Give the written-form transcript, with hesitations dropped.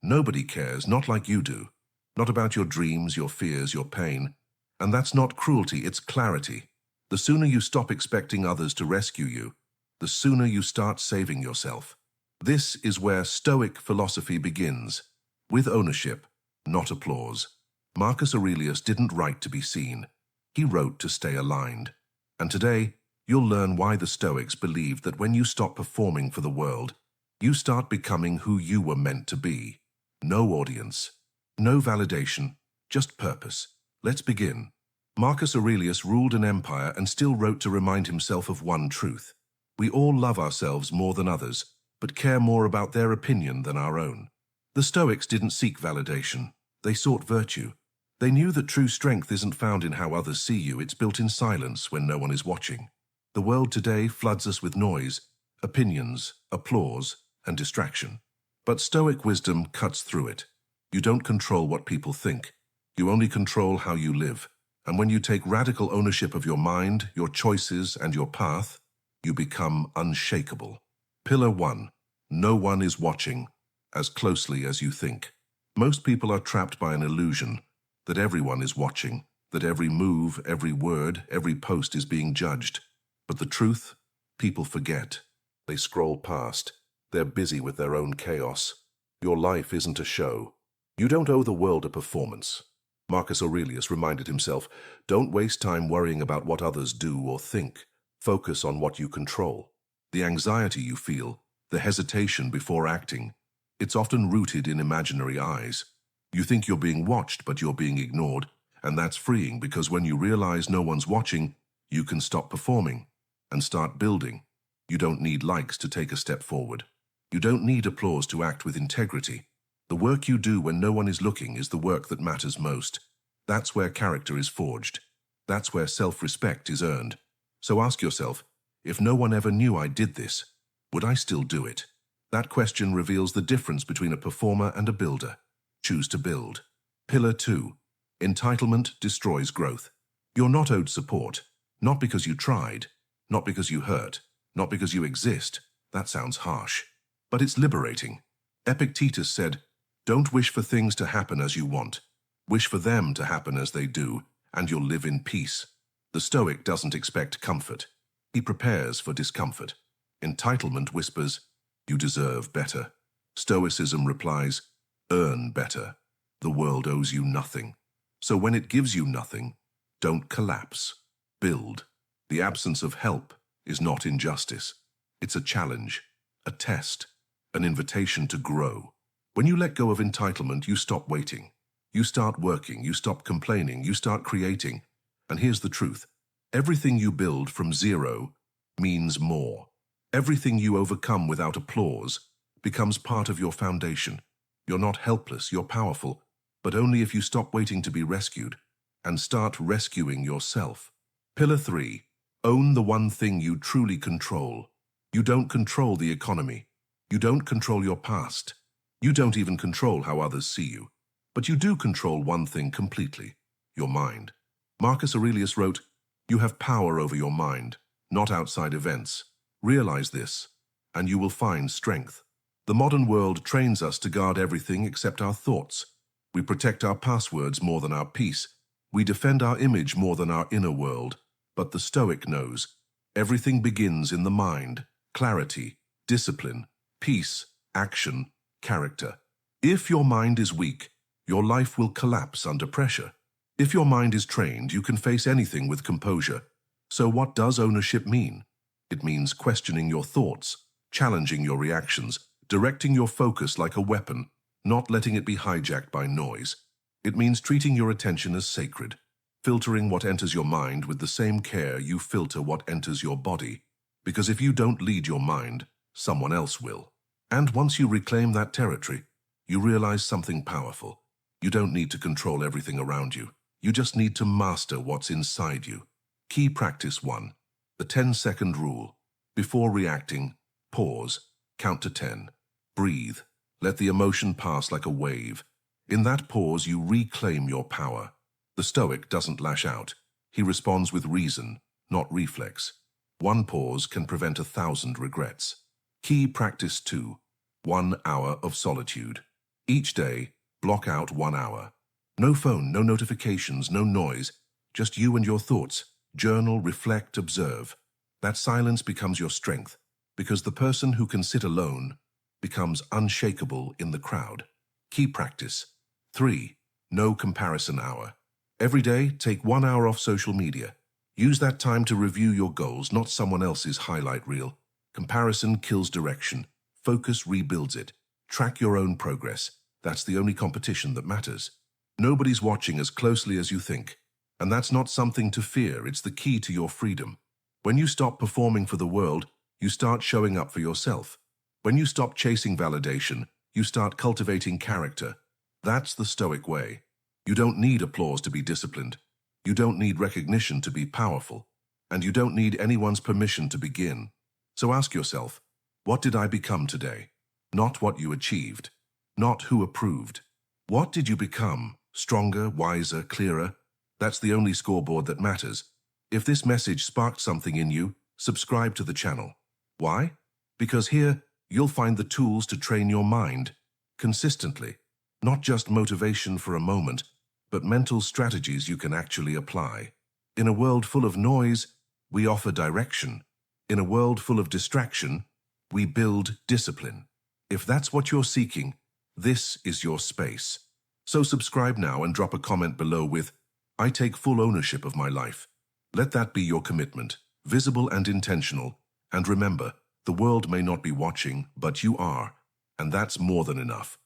Nobody cares, not like you do. Not about your dreams, your fears, your pain. And that's not cruelty, it's clarity. The sooner you stop expecting others to rescue you, the sooner you start saving yourself. This is where Stoic philosophy begins, with ownership, not applause. Marcus Aurelius didn't write to be seen. He wrote to stay aligned. And today, you'll learn why the Stoics believed that when you stop performing for the world, you start becoming who you were meant to be. No audience, no validation, just purpose. Let's begin. Marcus Aurelius ruled an empire and still wrote to remind himself of one truth. We all love ourselves more than others, but care more about their opinion than our own. The Stoics didn't seek validation. They sought virtue. They knew that true strength isn't found in how others see you, it's built in silence when no one is watching. The world today floods us with noise, opinions, applause, and distraction. But Stoic wisdom cuts through it. You don't control what people think. You only control how you live. And when you take radical ownership of your mind, your choices, and your path, you become unshakable. Pillar 1. No one is watching as closely as you think. Most people are trapped by an illusion that everyone is watching, that every move, every word, every post is being judged. But the truth, people forget. They scroll past. They're busy with their own chaos. Your life isn't a show. You don't owe the world a performance. Marcus Aurelius reminded himself, don't waste time worrying about what others do or think. Focus on what you control. The anxiety you feel, the hesitation before acting, it's often rooted in imaginary eyes. You think you're being watched, but you're being ignored, and that's freeing because when you realize no one's watching, you can stop performing and start building. You don't need likes to take a step forward. You don't need applause to act with integrity. The work you do when no one is looking is the work that matters most. That's where character is forged. That's where self-respect is earned. So ask yourself, if no one ever knew I did this, would I still do it? That question reveals the difference between a performer and a builder. Choose to build. Pillar 2. Entitlement destroys growth. You're not owed support, not because you tried, not because you hurt, not because you exist. That sounds harsh, but it's liberating. Epictetus said, don't wish for things to happen as you want. Wish for them to happen as they do, and you'll live in peace. The Stoic doesn't expect comfort. He prepares for discomfort. Entitlement whispers, you deserve better. Stoicism replies, earn better. The world owes you nothing. So when it gives you nothing, don't collapse. Build. The absence of help is not injustice. It's a challenge, a test, an invitation to grow. When you let go of entitlement, you stop waiting. You start working, you stop complaining, you start creating. And here's the truth. Everything you build from zero means more. Everything you overcome without applause becomes part of your foundation. You're not helpless, you're powerful, but only if you stop waiting to be rescued and start rescuing yourself. Pillar 3. Own the one thing you truly control. You don't control the economy. You don't control your past. You don't even control how others see you. But you do control one thing completely, your mind. Marcus Aurelius wrote, you have power over your mind, not outside events. Realize this, and you will find strength. The modern world trains us to guard everything except our thoughts. We protect our passwords more than our peace. We defend our image more than our inner world. But the Stoic knows, everything begins in the mind. Clarity, discipline, peace, action, character. If your mind is weak, your life will collapse under pressure. If your mind is trained, you can face anything with composure. So what does ownership mean? It means questioning your thoughts, challenging your reactions, directing your focus like a weapon, not letting it be hijacked by noise. It means treating your attention as sacred, filtering what enters your mind with the same care you filter what enters your body. Because if you don't lead your mind, someone else will. And once you reclaim that territory, you realize something powerful. You don't need to control everything around you. You just need to master what's inside you. Key practice 1. The 10-second rule. Before reacting, pause, count to 10. Breathe. Let the emotion pass like a wave. In that pause, you reclaim your power. The Stoic doesn't lash out. He responds with reason, not reflex. One pause can prevent 1,000 regrets. Key practice 2. 1 hour of solitude. Each day, block out 1 hour. No phone, no notifications, no noise, just you and your thoughts. Journal, reflect, observe. That silence becomes your strength, because the person who can sit alone becomes unshakable in the crowd. Key practice. 3. No comparison hour. Every day, take 1 hour off social media. Use that time to review your goals, not someone else's highlight reel. Comparison kills direction. Focus rebuilds it. Track your own progress. That's the only competition that matters. Nobody's watching as closely as you think. And that's not something to fear, it's the key to your freedom. When you stop performing for the world, you start showing up for yourself. When you stop chasing validation, you start cultivating character. That's the Stoic way. You don't need applause to be disciplined. You don't need recognition to be powerful. And you don't need anyone's permission to begin. So ask yourself, what did I become today? Not what you achieved. Not who approved. What did you become? Stronger, wiser, clearer? That's the only scoreboard that matters. If this message sparked something in you, subscribe to the channel. Why? Because here, you'll find the tools to train your mind consistently. Not just motivation for a moment, but mental strategies you can actually apply. In a world full of noise, we offer direction. In a world full of distraction, we build discipline. If that's what you're seeking, this is your space. So subscribe now and drop a comment below with, "I take full ownership of my life." Let that be your commitment, visible and intentional. And remember, the world may not be watching, but you are, and that's more than enough.